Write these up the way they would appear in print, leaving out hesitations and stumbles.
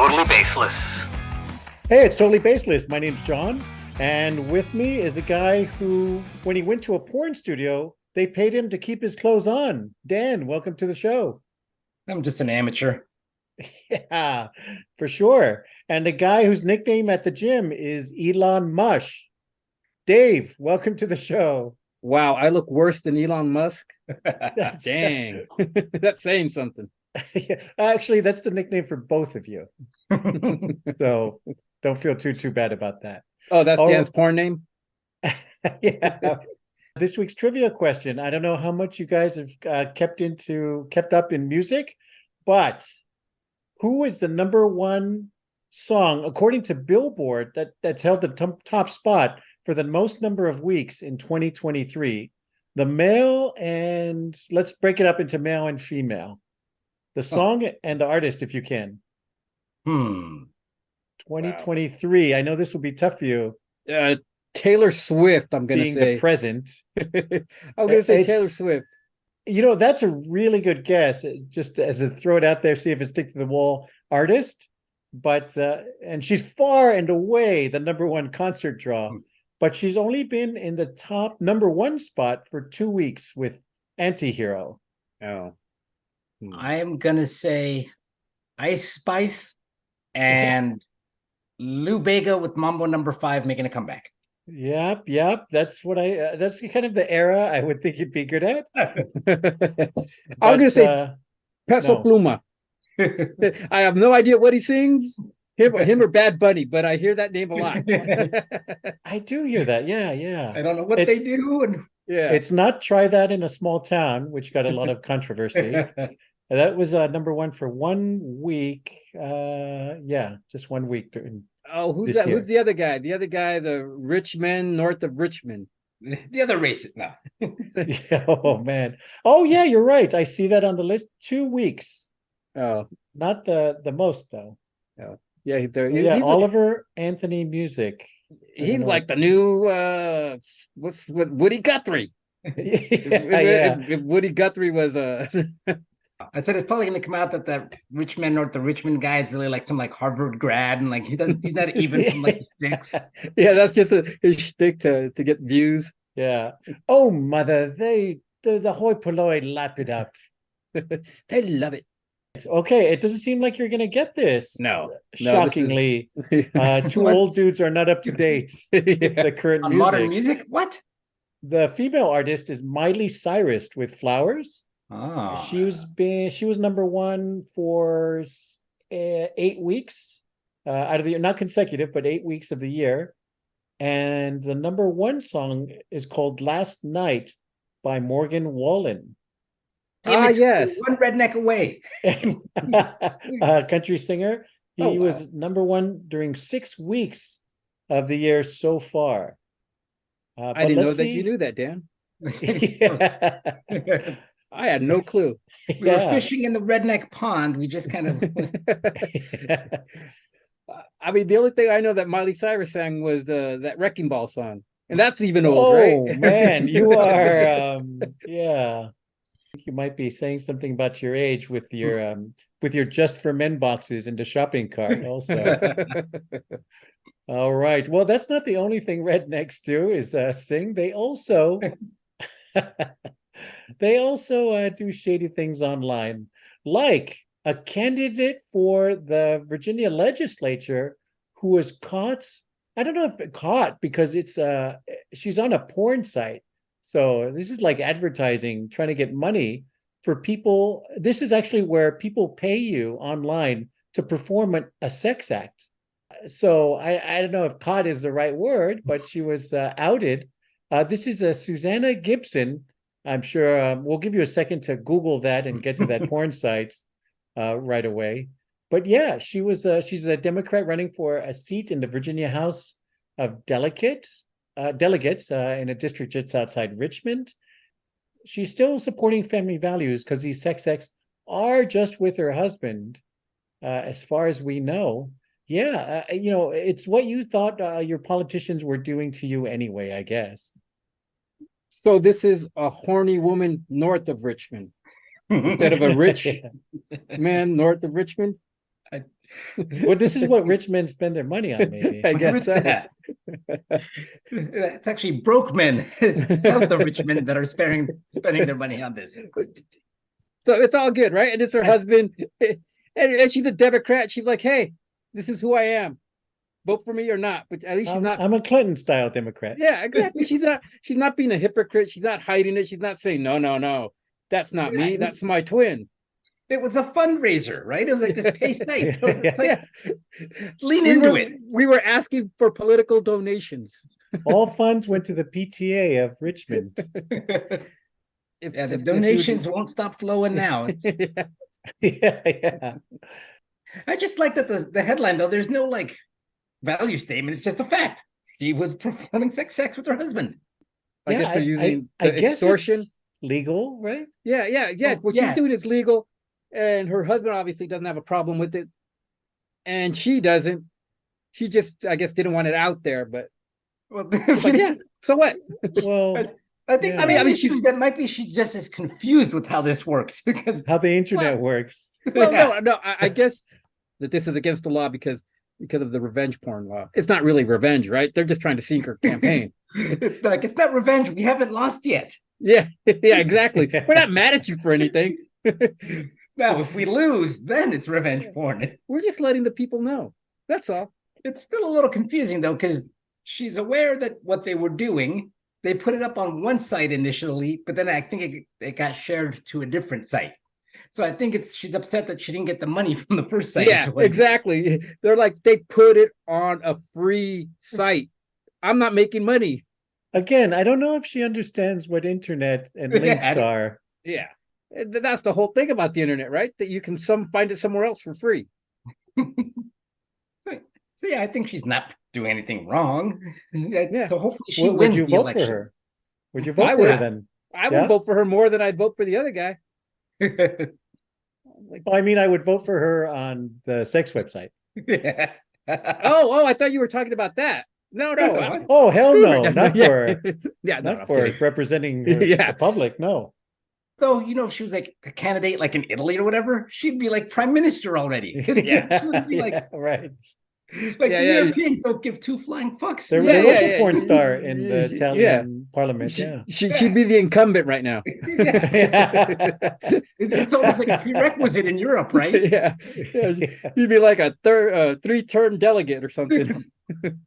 Totally Baseless. Hey, it's Totally Baseless. My name's John, and with me is a guy who, when he went to a porn studio, they paid him to keep his clothes on. Dan, welcome to the show. I'm just an amateur. Yeah, for sure. And the guy whose nickname at the gym is Elon Mush. Dave, welcome to the show. Wow, I look worse than Elon Musk. That's- Dang, that's saying something. Actually, that's the nickname for both of you. So don't feel too bad about that. Oh, that's Oh. Dan's porn name? Yeah. This week's trivia question. I don't know how much you guys have kept up in music, but who is the number one song, according to Billboard, that's held the top spot for the most number of weeks in 2023? The male, and let's break it up into male and female. The song and the artist, if you can. 2023. I know this will be tough for you. Taylor Swift, I'm going to being say. the present. I'm going to say Taylor Swift. You know, that's a really good guess. Just as a throw it out there, see if it sticks to the wall artist. But and she's far and away the number one concert draw. But she's only been in the top number one spot for 2 weeks with Antihero. Oh. I'm gonna say Ice Spice and Lou Bega with Mambo Number 5 making a comeback. Yep. That's what that's kind of the era I would think you'd be good at. I'm going to say Peso no. Pluma. I have no idea what he sings, him or Bad Bunny, but I hear that name a lot. I do hear that. Yeah. I don't know what they do. And... Yeah, It's not Try That in a Small Town, which got a lot of controversy. That was number one for 1 week. Just 1 week. Oh, who's this that? year. Who's the other guy? The other guy, the rich man north of Richmond. The other racist now. Yeah, oh man. Oh yeah, you're right. I see that on the list. 2 weeks. Oh, Not the most though. yeah. So, He's Oliver Anthony Music. he's like the new what's Woody Guthrie. Yeah. If Woody Guthrie was I said it's probably gonna come out that the rich man north of Richmond guy is really like some like Harvard grad and like he's not even from like the sticks. yeah, that's just his shtick to get views. Yeah. Oh mother, the hoi polloi lap it up. They love it. Okay, it doesn't seem like you're gonna get this. No, Shockingly. Two What? old dudes are not up to date with the current On music. modern music? What? The female artist is Miley Cyrus with Flowers. Oh, She was number one for 8 weeks out of the year, not consecutive, but 8 weeks of the year. And the number one song is called Last Night by Morgan Wallen. damn it, yes. one redneck away. Country singer. He Oh, wow. was number one during 6 weeks of the year so far. I didn't know that you knew that, Dan. Yeah. I had no clue. We were fishing in the redneck pond. We just kind of I mean, the only thing I know that Miley Cyrus sang was that Wrecking Ball song, and that's even old, right? Oh man, you are yeah. I think you might be saying something about your age with your Just for Men boxes in the shopping cart also. All right. Well, that's not the only thing rednecks do is sing. They also do shady things online, like a candidate for the Virginia legislature who was caught. I don't know if caught because she's on a porn site. So this is like advertising, trying to get money for people. This is actually where people pay you online to perform a sex act. So I don't know if caught is the right word, but she was outed. This is Susanna Gibson. I'm sure we'll give you a second to Google that and get to that porn site right away. But yeah, she's a Democrat running for a seat in the Virginia House of Delegates in a district just outside Richmond. She's still supporting family values because these sex acts are just with her husband, as far as we know. Yeah, it's what you thought your politicians were doing to you anyway, I guess. So this is a horny woman north of Richmond instead of a rich man north of Richmond. Well, this is what rich men spend their money on, maybe. I Where guess is so. that? It's actually broke men. It's not the rich men that are spending their money on this. So it's all good, right? And it's her husband, and she's a Democrat. She's like, "Hey, this is who I am. Vote for me or not." But at least she's not. I'm a Clinton style Democrat. Yeah, exactly. She's not being a hypocrite. She's not hiding it. She's not saying, no, that's not me. That's my twin. It was a fundraiser, right? It was like this pay site. So it's like, Yeah. lean into it. We were asking for political donations. All funds went to the PTA of Richmond. Yeah, the donations won't stop flowing now. Yeah. Yeah. I just like that the headline, though, there's no like value statement. It's just a fact. She was performing sex with her husband. I guess they're using I the guess extortion. it's legal, right? Yeah. Oh, What yeah. she's doing is legal, and her husband obviously doesn't have a problem with it, and she doesn't. She just, I guess, didn't want it out there. But Well, like, yeah, so what? Well, I think Yeah. I mean, I mean, that might be she just is confused with how this works because how the internet works. Well, yeah. no. I guess that this is against the law because of the revenge porn law. It's not really revenge, right? They're just trying to sink her campaign. Like it's not revenge. We haven't lost yet. Yeah, exactly. We're not mad at you for anything. Now, if we lose, then it's revenge porn. We're just letting the people know. That's all. It's still a little confusing though, because she's aware that what they were doing, they put it up on one site initially, but then I think it got shared to a different site. So I think she's upset that she didn't get the money from the first site. Yeah, exactly. They're like, they put it on a free site. I'm not making money. Again, I don't know if she understands what internet and links are. Yeah. That's the whole thing about the internet, right? That you can find it somewhere else for free. So yeah, I think she's not doing anything wrong. Yeah. So hopefully she Would wins you the vote election. for her? Would you vote I for her would. then? I Yeah? would vote for her more than I'd vote for the other guy. Like, Well, I mean, I would vote for her on the sex website. Yeah. oh, I thought you were talking about that. No. What? Oh, hell no, not Yeah. for Yeah, no, not I'm for kidding. representing Yeah. the public. No. So, if she was like a candidate like in Italy or whatever, she'd be like prime minister already. She would be Yeah, right. like Yeah, the yeah. Europeans don't give two flying fucks. There, Yeah, there was yeah, a porn yeah. star in the Yeah. Italian parliament. Yeah. She'd be the incumbent right now. It's almost like a prerequisite in Europe, right? Yeah. You'd be like a three-term delegate or something.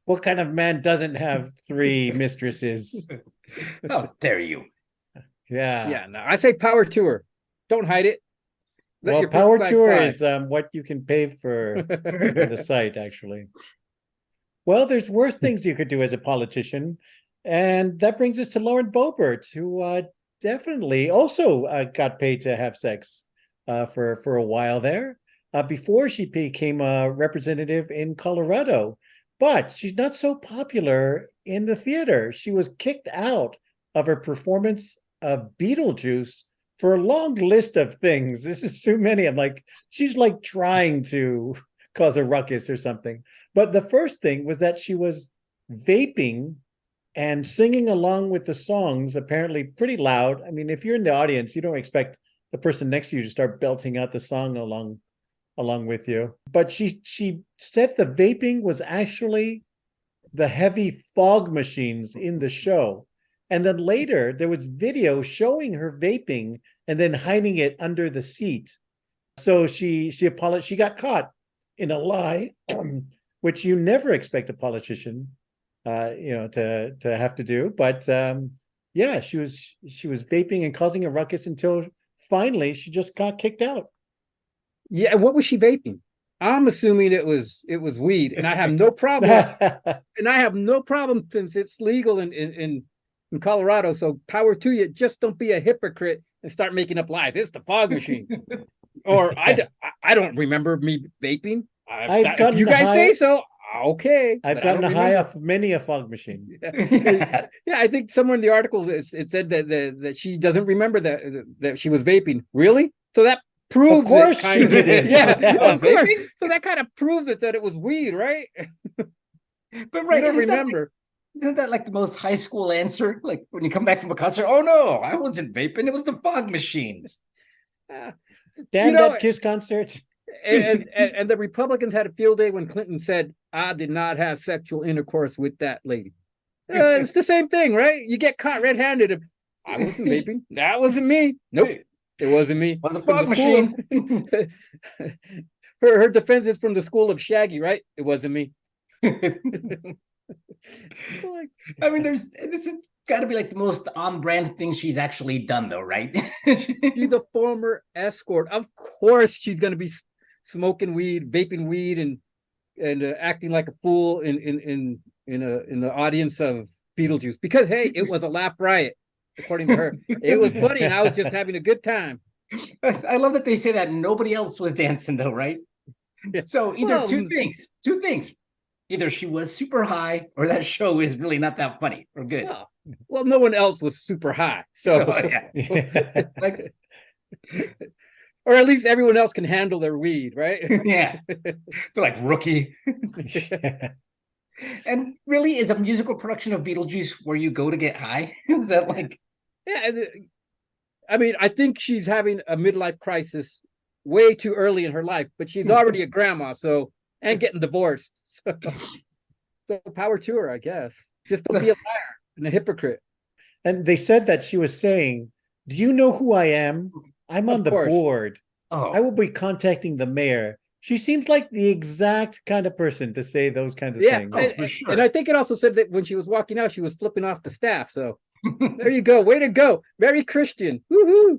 What kind of man doesn't have three mistresses? How dare you? Yeah. Yeah, no, I say power to her. Don't hide it. Let Well, your power flag tour fly. is what you can pay for on the site, actually. Well, there's worse things you could do as a politician. And that brings us to Lauren Boebert, who definitely also got paid to have sex for a while there before she became a representative in Colorado. But she's not so popular in the theater. She was kicked out of her performance of Beetlejuice for a long list of things. This is too many. I'm like, she's like trying to cause a ruckus or something. But the first thing was that she was vaping and singing along with the songs, apparently pretty loud. I mean, if you're in the audience, you don't expect the person next to you to start belting out the song along with you. But she said the vaping was actually the heavy fog machines in the show. And then later there was video showing her vaping and then hiding it under the seat. So she apologized. She got caught in a lie, which you never expect a politician, to have to do. But yeah, she was vaping and causing a ruckus until finally she just got kicked out. Yeah, what was she vaping? I'm assuming it was weed, and I have no problem. And I have no problem since it's legal in Colorado. So power to you. Just don't be a hypocrite and start making up lies. It's the fog machine. Or I don't remember me vaping. If you guys say so, okay. I've gotten a high off many a fog machine. Yeah, I think somewhere in the article it said that she doesn't remember that she was vaping. Really? So that proves Of course it, kind she of. did. Yeah, of course. Vaping? So that kind of proves it that it was weed, right? But right, I don't isn't that remember. Isn't that like the most high school answer? Like when you come back from a concert, oh no, I wasn't vaping, it was the fog machines. Damn that Kiss concert. And the Republicans had a field day when Clinton said, "I did not have sexual intercourse with that lady." It's the same thing, right? You get caught red-handed. I wasn't vaping. That wasn't me. Nope, it wasn't me. Was a From fog the school machine. of- her defense is from the school of Shaggy, right? It wasn't me. I mean, this has got to be like the most on-brand thing she's actually done, though, right? She's a former escort. Of course, she's going to be smoking weed, vaping weed, and acting like a fool in the audience of Beetlejuice. Because hey, it was a laugh riot, according to her. It was funny, and I was just having a good time. I love that they say that nobody else was dancing, though, right? Yeah. So either Well, two things. Either she was super high, or that show is really not that funny or good. Well, no one else was super high, so Oh, yeah. Like, or at least everyone else can handle their weed, right? yeah. So like Rookie. And really, is a musical production of Beetlejuice where you go to get high? Is that like? Yeah, I mean, I think she's having a midlife crisis way too early in her life, but she's already a grandma, so and getting divorced. So power to her, I guess. Just don't be a liar and a hypocrite. And they said that she was saying, "Do you know who I am? I'm on the board. Oh, I will be contacting the mayor." She seems like the exact kind of person to say those kinds of Yeah, things. Oh, for sure. and I think it also said that when she was walking out, she was flipping off the staff. So there you go. Way to go. Very Christian. Woohoo.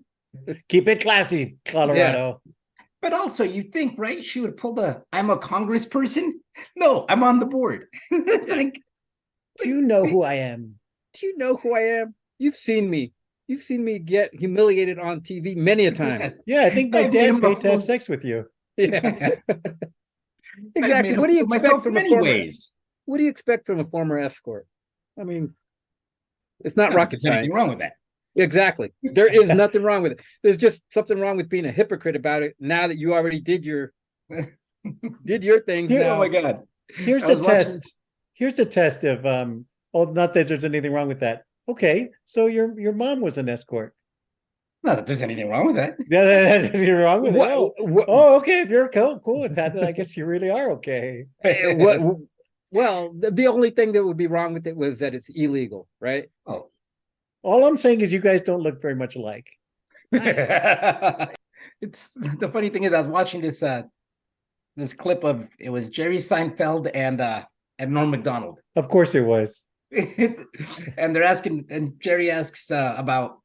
Keep it classy, Colorado. But also, you think, right? She would pull the "I'm a congressperson." No, I'm on the board. Like, Do you know see- who I am? Do you know who I am? You've seen me. You've seen me get humiliated on TV many a time. Yes. Yeah, I think my I've made dad him paid to have buffoos. sex with you. Yeah. I've Exactly. made What do you a fool of expect myself from a many former? ways? What do you expect from a former escort? I mean, it's not Not rocket there's anything science. wrong with that. Exactly. There is nothing wrong with it. There's just something wrong with being a hypocrite about it now that you already did your things. Here- Oh Now. my god! Here's I the was watching test. Here's the test of oh, not that there's anything wrong with that. Okay, so your mom was an escort. Not that there's anything wrong with that. Yeah, you're wrong with it. What- Oh, okay. If you're cool with that, then I guess you really are okay. Well, the only thing that would be wrong with it was that it's illegal, right? Oh. All I'm saying is you guys don't look very much alike. It's the funny thing is I was watching this clip of it was Jerry Seinfeld and Norm Macdonald. Of course it was. And they're asking, and Jerry asks about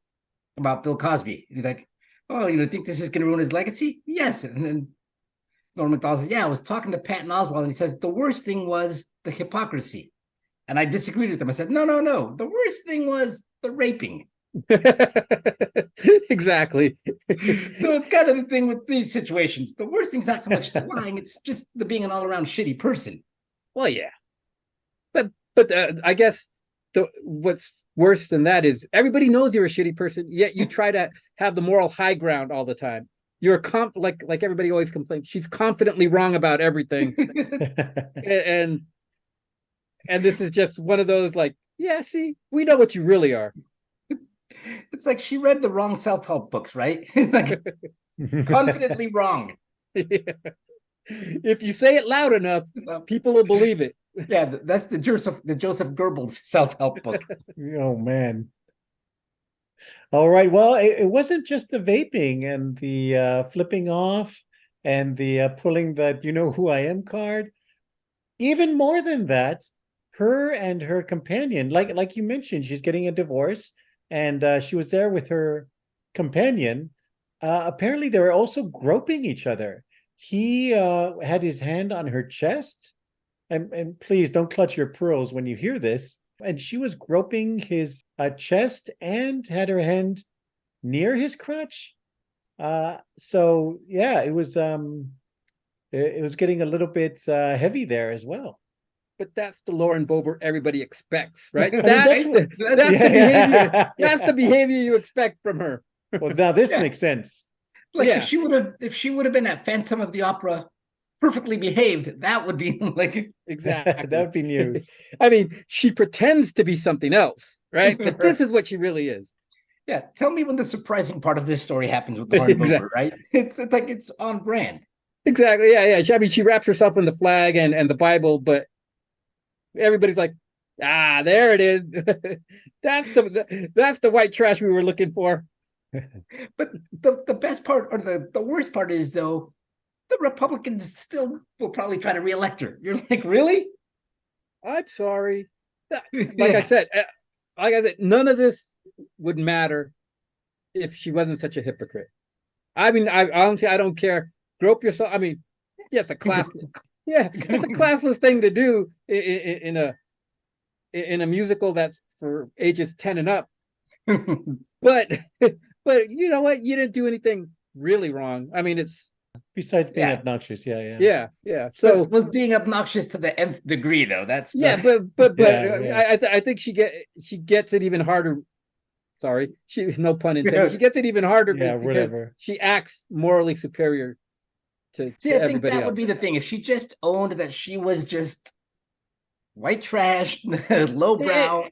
Bill Cosby. He's like, "Oh, you think this is going to ruin his legacy?" Yes. And then Norm Macdonald says, "Yeah, I was talking to Patton Oswalt, and he says the worst thing was the hypocrisy." And I disagreed with him. I said, "No. The worst thing was the raping." Exactly. So it's kind of the thing with these situations. The worst thing's not so much the lying; it's just the being an all-around shitty person. Well, yeah, but I guess what's worse than that is everybody knows you're a shitty person, yet you try to have the moral high ground all the time. You're like everybody always complains. She's confidently wrong about everything, and this is just one of those like, yeah, see, we know what you really are. It's like she read the wrong self-help books, right? Like confidently wrong. Yeah. If you say it loud enough, people will believe it. Yeah, that's the Joseph Goebbels self-help book. Oh man. All right. Well, it wasn't just the vaping and the flipping off and the pulling the "you know who I am" card. Even more than that, her and her companion, like you mentioned, she's getting a divorce, and she was there with her companion. Apparently, they were also groping each other. He had his hand on her chest, and please don't clutch your pearls when you hear this. And she was groping his chest and had her hand near his crotch. So yeah, it was getting a little bit heavy there as well. But that's the Lauren Boebert everybody expects, right? I mean, That's what- the behavior. That's the behavior you expect from her. Well, now this Yeah. makes sense. Like Yeah. if she would have been at Phantom of the Opera, perfectly behaved, that would be like Exactly. That would be news. I mean, she pretends to be something else, right? But this is what she really is. yeah. Tell me when the surprising part of this story happens with Lauren Exactly. Boebert, right? It's like it's on brand. Exactly. Yeah. I mean, she wraps herself in the flag and the Bible, but everybody's like, there it is. That's the white trash we were looking for. But the best part, or the worst part is, though, the Republicans still will probably try to reelect her. You're like, really? I'm sorry. Like Yeah. I said, none of this would matter if she wasn't such a hypocrite. I mean, I honestly, I don't care. Grope yourself. I mean, yeah, it's a class. Yeah, it's a classless thing to do in a musical that's for ages 10 and up. But you know what? You didn't do anything really wrong. I mean, it's Besides being obnoxious, yeah. Yeah. So it was being obnoxious to the nth degree, though. That's but Yeah. I think she gets it even harder. Sorry, no pun intended. She gets it even harder because whatever. she acts morally superior to See, I think everybody that else. would be the thing. If she just owned that she was just white trash, lowbrow,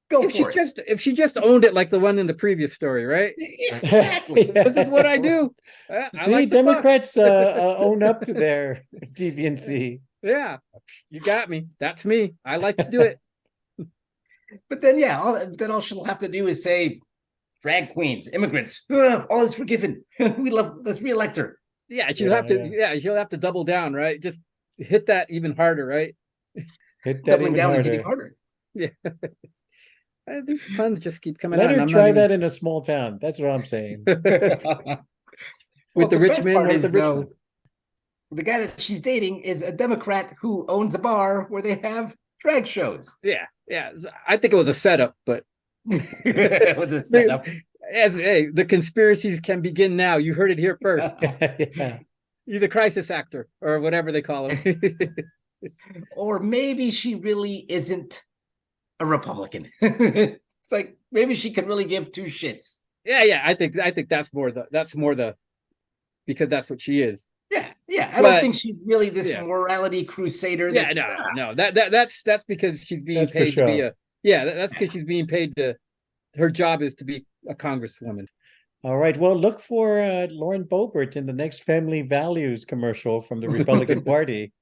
go for it. If she just owned it like the one in the previous story, right? Exactly. This is what I do. I See, like the fuck. Democrats own up to their deviancy. Yeah, you got me. That's me. I like to do it. But then, all she'll have to do is say, drag queens, immigrants, all is forgiven. Let's reelect her. Yeah, she'll have to double down, right? Just hit that even harder, right? Hit that Doubling even down harder. and hitting harder. Yeah. These puns just keep coming Let out. her try that in a small town. That's what I'm saying. With the rich men, the guy that she's dating is a Democrat who owns a bar where they have drag shows. Yeah. I think it was a setup, but It was a setup. The conspiracies can begin now. You heard it here first. Yeah. He's a crisis actor or whatever they call him. Or maybe she really isn't a Republican. It's like maybe she could really give two shits. Yeah. I think that's more the because that's what she is. Yeah. I don't think she's really this morality crusader. No. That's because she's being paid to be that's because she's being paid to. Her job is to be a congresswoman. All right. Well, look for Lauren Boebert in the next Family Values commercial from the Republican Party.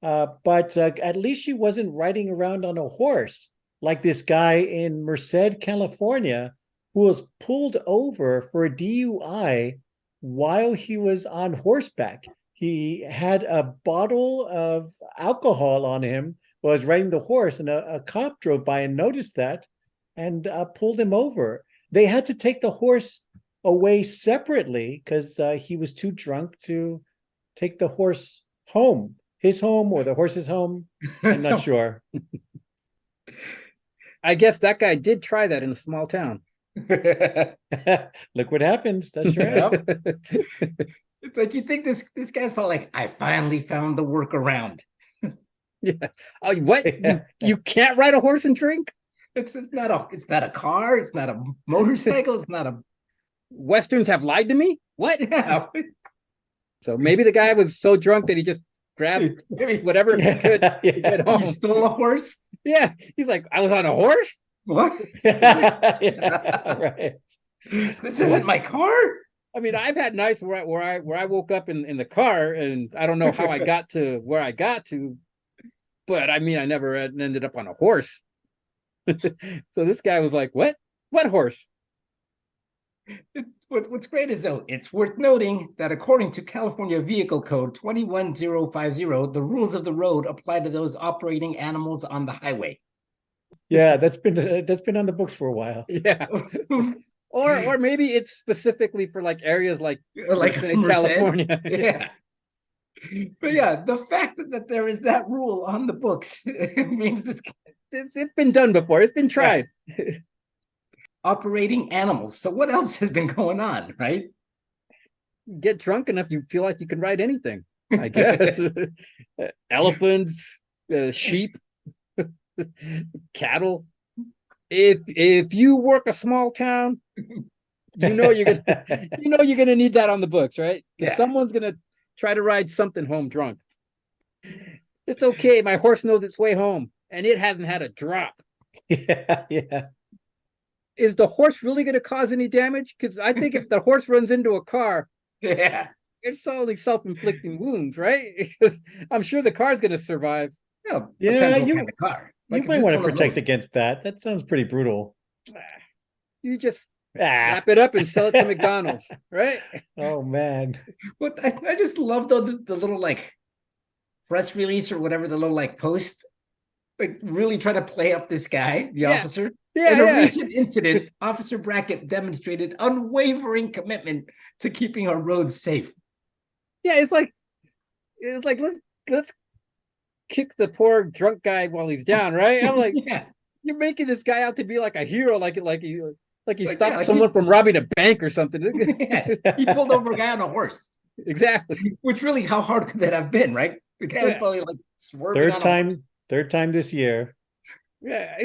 But at least she wasn't riding around on a horse like this guy in Merced, California, who was pulled over for a DUI while he was on horseback. He had a bottle of alcohol on him while he was riding the horse, and a cop drove by and noticed that and pulled him over. They had to take the horse away separately because he was too drunk to take the horse home. His home or the horse's home. I'm not sure. I guess that guy did try that in a small town. Look what happens. That's right. It's like you think this guy's probably like, I finally found the workaround. Yeah. Oh, what? You can't ride a horse and drink? It's not a car. It's not a motorcycle. It's not a. Westerns have lied to me. What? Yeah. So maybe the guy was so drunk that he just grabbed whatever he could to get home. He stole a horse. Yeah, he's like, I was on a horse. What? Right. This isn't my car. I mean, I've had nights where I woke up in the car and I don't know how I got to where I got to, but I mean, I never ended up on a horse. So this guy was like, what horse? What's great is, though, it's worth noting that according to California Vehicle Code 21050, the rules of the road apply to those operating animals on the highway. Yeah, that's been on the books for a while. Yeah. Or maybe it's specifically for like areas like California. Yeah. But yeah, the fact that there is that rule on the books means it's been done before. It's been tried. Yeah. Operating animals. So what else has been going on, right? Get drunk enough, you feel like you can ride anything, I guess. Elephants, sheep, cattle. If you work a small town, you're gonna need that on the books, right? Yeah. Someone's gonna try to ride something home drunk. It's okay. My horse knows its way home, and it hasn't had a drop. Yeah. Is the horse really going to cause any damage? Because I think if the horse runs into a car, yeah, it's only self-inflicting wounds, right? Because I'm sure the car's going to survive. No, Yeah, depends what you kind of car. you Like if might it's want to one of protect those, against that. That sounds pretty brutal. You just Ah. wrap it up and sell it to McDonald's, right? Oh man. but I just love though the little like press release or whatever, the little like post, like really try to play up this guy, the Yeah. officer. Yeah, In a yeah. recent incident, Officer Brackett demonstrated unwavering commitment to keeping our roads safe. Yeah, it's like let's kick the poor drunk guy while he's down, right? I'm like, Yeah. you're making this guy out to be like a hero, like he stopped like someone from robbing a bank or something. Yeah. He pulled over a guy on a horse. Exactly. Which really, how hard could that have been, right? The guy was probably like swerving on a horse. Third time this year. Yeah,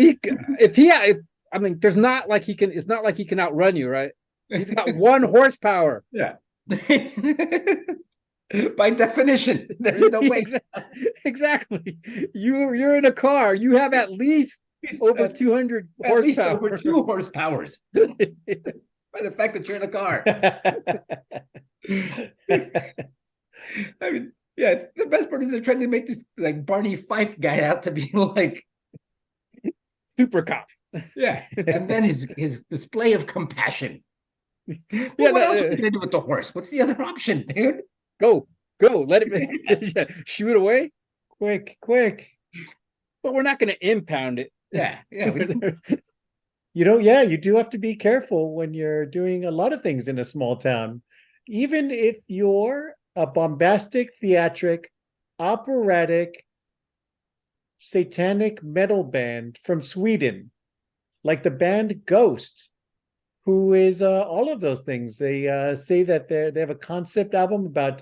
I mean, there's not like he can. It's not like he can outrun you, right? He's got 1 horsepower. Yeah. By definition, there's no way. Exactly. You're in a car. You have at least over 200 horsepower. At least over 2 horsepowers. By the fact that you're in a car. I mean, yeah, the best part is they're trying to make this like Barney Fife guy out to be like super cop. Yeah, and then his display of compassion. Well, Yeah, what else is he gonna do with the horse? What's the other option, dude? Go, let it shoot away. Quick. But we're not going to impound it. Yeah. You do have to be careful when you're doing a lot of things in a small town. Even if you're a bombastic, theatric, operatic, satanic metal band from Sweden, like the band Ghost, who is all of those things. They say that they have a concept album about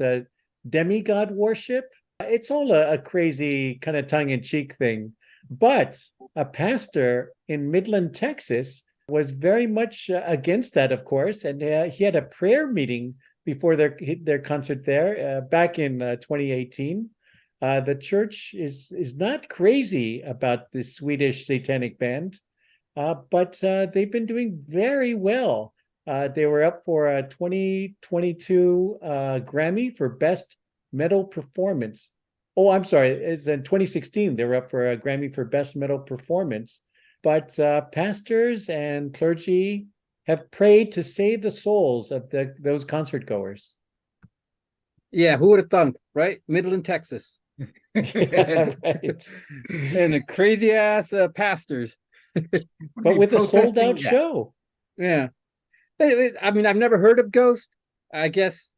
demigod worship. It's all a crazy kind of tongue-in-cheek thing. But a pastor in Midland, Texas, was very much against that, of course, and he had a prayer meeting before their concert there back in 2018. The church is not crazy about this Swedish satanic band, but they've been doing very well. They were up for a 2022 Grammy for Best Metal Performance. Oh, I'm sorry. It's in 2016. They were up for a Grammy for Best Metal Performance. But pastors and clergy have prayed to save the souls of those concert goers. Yeah, who would have thunk, right? Midland, Texas. Yeah, right. And the crazy ass pastors. But with a sold out show. Yeah. I mean, I've never heard of Ghost. I guess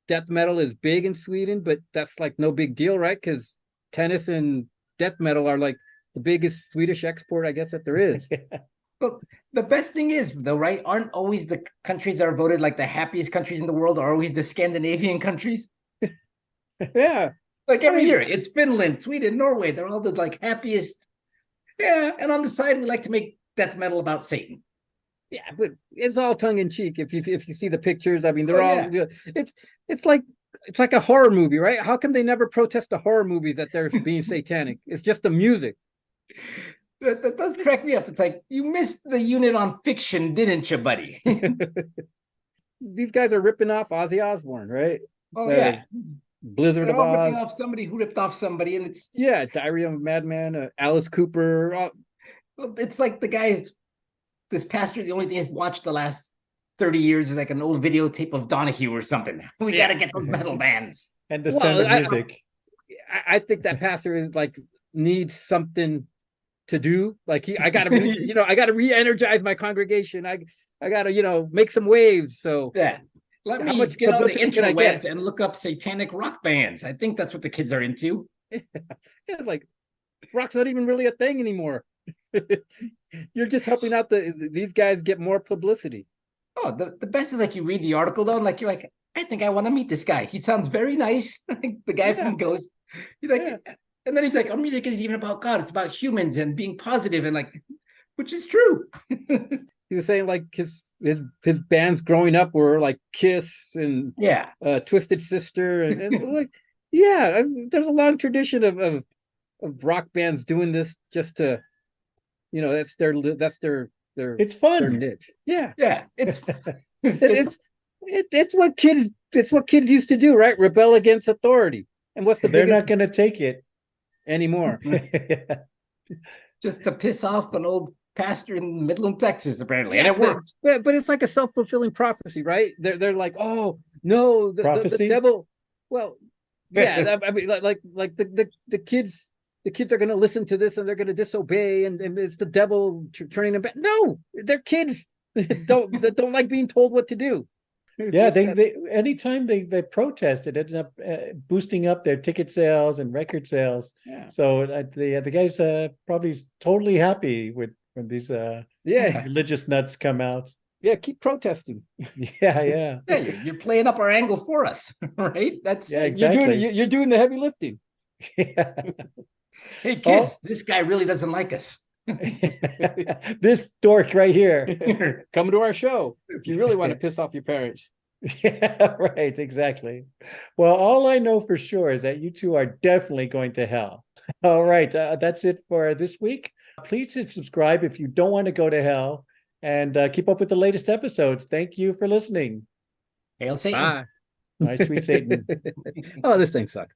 death metal is big in Sweden, but that's like no big deal, right? Because tennis and death metal are like the biggest Swedish export, I guess, that there is. But the best thing is, though, right? Aren't always the countries that are voted like the happiest countries in the world are always the Scandinavian countries? Yeah. Like every year, it's Finland, Sweden, Norway. They're all the like happiest. Yeah, and on the side, we like to make death metal about Satan. Yeah, but it's all tongue in cheek. If you see the pictures, I mean, they're all. It's like a horror movie, right? How come they never protest a horror movie that they're being satanic? It's just the music. That does crack me up. It's like you missed the unit on fiction, didn't you, buddy? These guys are ripping off Ozzy Osbourne, right? Oh yeah, Blizzard they're of all Oz. ripping off somebody who ripped off somebody, and it's Diary of a Madman, Alice Cooper. It's like the guy, this pastor. The only thing he's watched the last 30 years is like an old videotape of Donahue or something. We got to get those metal bands and the sound of music. I think that pastor is like needs something to do. Like I got to re-energize my congregation. I got to make some waves. So yeah, let me get on the interwebs and look up satanic rock bands. I think that's what the kids are into. It's like rock's not even really a thing anymore. You're just helping out these guys get more publicity. Oh, the best is like you read the article though, and like you're like, I think I want to meet this guy. He sounds very nice. The guy from Ghost. He's like, and then he's like, our music isn't even about God. It's about humans and being positive, and like, which is true. He was saying like his bands growing up were like Kiss and Twisted Sister and like there's a long tradition of rock bands doing this just to that's their it's fun. their niche. Yeah it's it's what kids it's what kids used to do, right? Rebel against authority. And what's the They're biggest not going to take it anymore? Just to piss off an old pastor in Midland, Texas, apparently, and Yeah, it worked. but it's like a self-fulfilling prophecy, right? They're like, oh no, the Prophecy? devil. Well, yeah, I mean, like the kids are going to listen to this and they're going to disobey, and it's the devil turning them back. No, they're kids that don't like being told what to do. Yeah, they anytime they protest, it ended up boosting up their ticket sales and record sales. Yeah. So the guy's probably totally happy when these Yeah, religious nuts come out. yeah, keep protesting. Yeah. Yeah, you're playing up our angle for us, right? That's Yeah, exactly. You're doing the heavy lifting. Yeah. hey kids, this guy really doesn't like us. This dork right here. Come to our show if you really want to piss off your parents. Yeah, right, exactly. Well, all I know for sure is that you two are definitely going to hell. All right, that's it for this week. Please hit subscribe if you don't want to go to hell, and keep up with the latest episodes. Thank you for listening. Hail Satan. Bye. My sweet Satan. Oh, this thing sucks.